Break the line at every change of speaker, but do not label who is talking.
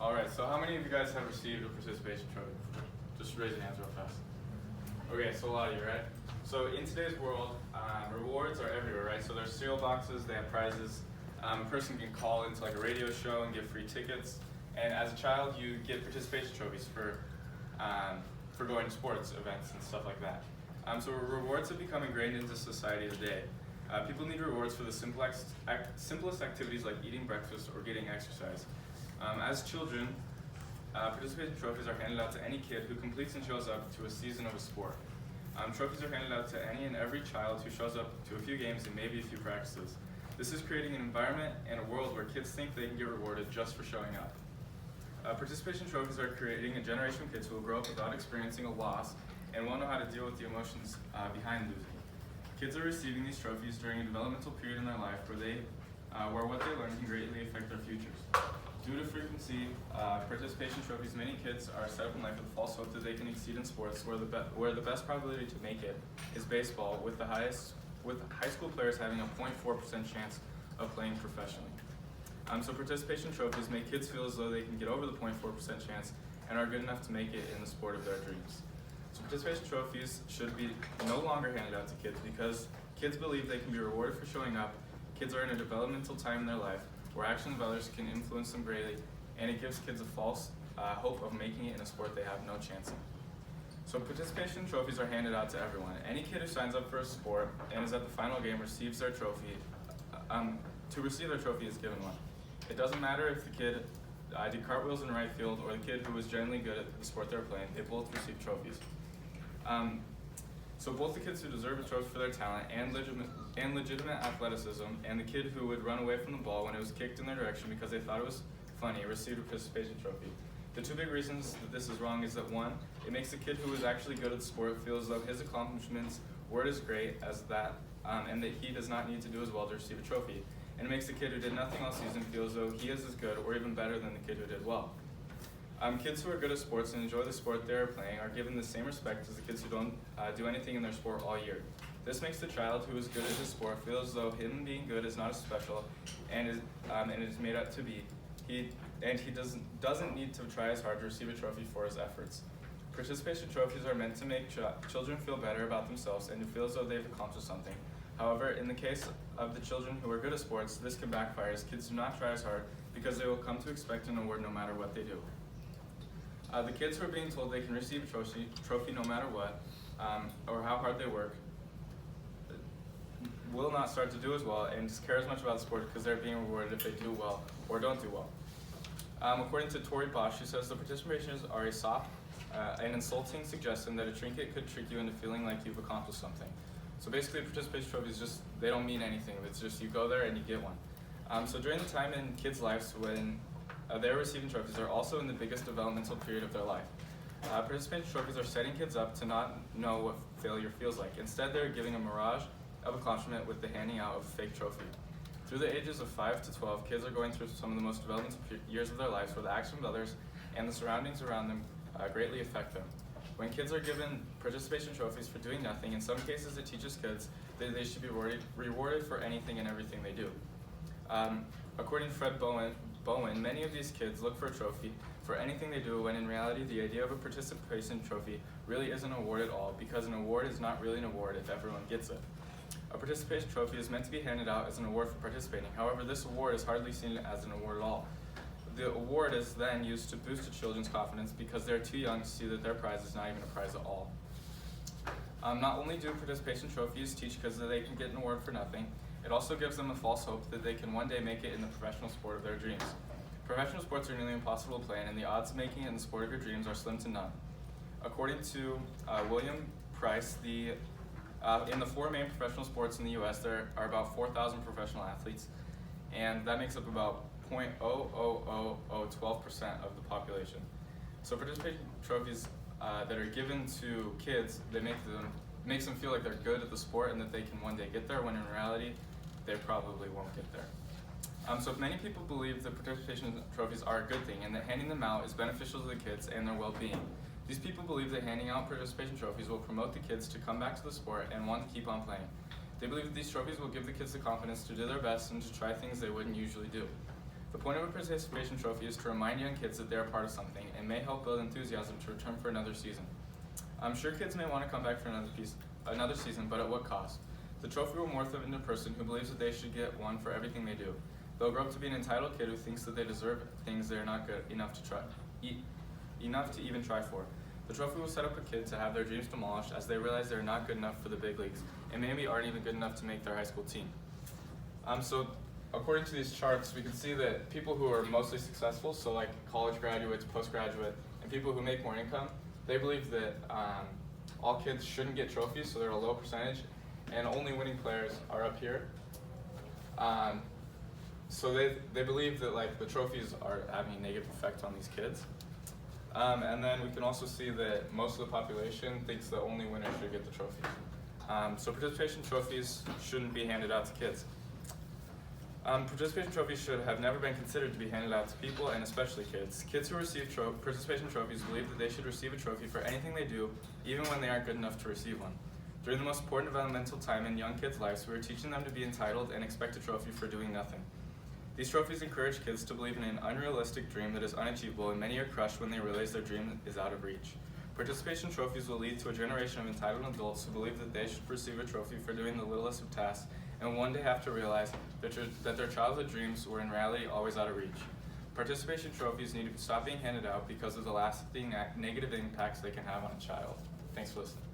All right, so how many of you guys have received a participation trophy? Just raise your hands real fast. Okay, so a lot of you, right? So in today's world, rewards are everywhere, right? So there's cereal boxes, they have prizes. A person can call into like a radio show and get free tickets. And as a child, you get participation trophies for going to sports events and stuff like that. So rewards have become ingrained into society today. People need rewards for the simplest activities like eating breakfast or getting exercise. As children, participation trophies are handed out to any kid who completes and shows up to a season of a sport. Trophies are handed out to any and every child who shows up to a few games and maybe a few practices. This is creating an environment and a world where kids think they can get rewarded just for showing up. Participation trophies are creating a generation of kids who will grow up without experiencing a loss and won't know how to deal with the emotions behind losing. Kids are receiving these trophies during a developmental period in their life where what they learn can greatly affect their futures. Due to frequency, participation trophies, many kids are set up in life with the false hope that they can exceed in sports where the best probability to make it is baseball, with high school players having a 0.4% chance of playing professionally. So participation trophies make kids feel as though they can get over the 0.4% chance and are good enough to make it in the sport of their dreams. So participation trophies should be no longer handed out to kids because kids believe they can be rewarded for showing up. Kids are in a developmental time in their life where actions of others can influence them greatly, and it gives kids a false hope of making it in a sport they have no chance in. So participation trophies are handed out to everyone. Any kid who signs up for a sport and is at the final game receives their trophy. To receive their trophy is given one. It doesn't matter if the kid did cartwheels in right field or the kid who was generally good at the sport they're playing, they both receive trophies. So both the kids who deserve a trophy for their talent and legitimate athleticism and the kid who would run away from the ball when it was kicked in their direction because they thought it was funny received a participation trophy. The two big reasons that this is wrong is that one, it makes the kid who is actually good at the sport feel as though his accomplishments weren't as great as that, and that he does not need to do as well to receive a trophy. And it makes the kid who did nothing all season feel as though he is as good or even better than the kid who did well. Kids who are good at sports and enjoy the sport they are playing are given the same respect as the kids who don't do anything in their sport all year. This makes the child who is good at his sport feel as though him being good is not as special and is made up to be. He doesn't need to try as hard to receive a trophy for his efforts. Participation trophies are meant to make children feel better about themselves and to feel as though they've accomplished something. However, in the case of the children who are good at sports, this can backfire as kids do not try as hard because they will come to expect an award no matter what they do. The kids who are being told they can receive a trophy no matter what, or how hard they work, will not start to do as well and care as much about the sport because they're being rewarded if they do well or don't do well. According to Tori Bosch, she says the participations are a soft and insulting suggestion that a trinket could trick you into feeling like you've accomplished something. So basically, participation trophies they don't mean anything. It's just you go there and you get one. So during the time in kids' lives when they're receiving trophies, they're also in the biggest developmental period of their life. Participation trophies are setting kids up to not know what failure feels like. Instead, they're giving a mirage of accomplishment with the handing out of a fake trophy. Through the ages of 5 to 12, kids are going through some of the most developmental years of their lives where the actions of others and the surroundings around them greatly affect them. When kids are given participation trophies for doing nothing, in some cases it teaches kids that they should be rewarded for anything and everything they do. According to Fred Bowen, many of these kids look for a trophy for anything they do when in reality the idea of a participation trophy really isn't an award at all because an award is not really an award if everyone gets it. A participation trophy is meant to be handed out as an award for participating. However, this award is hardly seen as an award at all. The award is then used to boost a children's confidence because they're too young to see that their prize is not even a prize at all. Not only do participation trophies teach kids that they can get an award for nothing, it also gives them a false hope that they can one day make it in the professional sport of their dreams. Professional sports are nearly impossible to play, and the odds of making it in the sport of your dreams are slim to none. According to William Price, in the 4 main professional sports in the U.S., there are about 4,000 professional athletes, and that makes up about 0.00012% of the population. So participation trophies that are given to kids, makes them feel like they're good at the sport and that they can one day get there, when in reality, they probably won't get there. So many people believe that participation trophies are a good thing and that handing them out is beneficial to the kids and their well-being. These people believe that handing out participation trophies will promote the kids to come back to the sport and want to keep on playing. They believe that these trophies will give the kids the confidence to do their best and to try things they wouldn't usually do. The point of a participation trophy is to remind young kids that they are part of something and may help build enthusiasm to return for another season. I'm sure kids may want to come back for another season, but at what cost? The trophy will morph them into a person who believes that they should get one for everything they do. They'll grow up to be an entitled kid who thinks that they deserve things they are not good enough to even try for. The trophy will set up a kid to have their dreams demolished as they realize they're not good enough for the big leagues and maybe aren't even good enough to make their high school team. So according to these charts, we can see that people who are mostly successful, so like college graduates, postgraduate, and people who make more income, they believe that all kids shouldn't get trophies, so they're a low percentage, and only winning players are up here. So they believe that like the trophies are having a negative effect on these kids. And then we can also see that most of the population thinks that only winners should get the trophies. So participation trophies shouldn't be handed out to kids. Participation trophies should have never been considered to be handed out to people, and especially kids. Kids who receive participation trophies believe that they should receive a trophy for anything they do, even when they aren't good enough to receive one. During the most important developmental time in young kids' lives, we are teaching them to be entitled and expect a trophy for doing nothing. These trophies encourage kids to believe in an unrealistic dream that is unachievable, and many are crushed when they realize their dream is out of reach. Participation trophies will lead to a generation of entitled adults who believe that they should receive a trophy for doing the littlest of tasks, and one day have to realize that their childhood dreams were in reality always out of reach. Participation trophies need to stop being handed out because of the lasting negative impacts they can have on a child. Thanks for listening.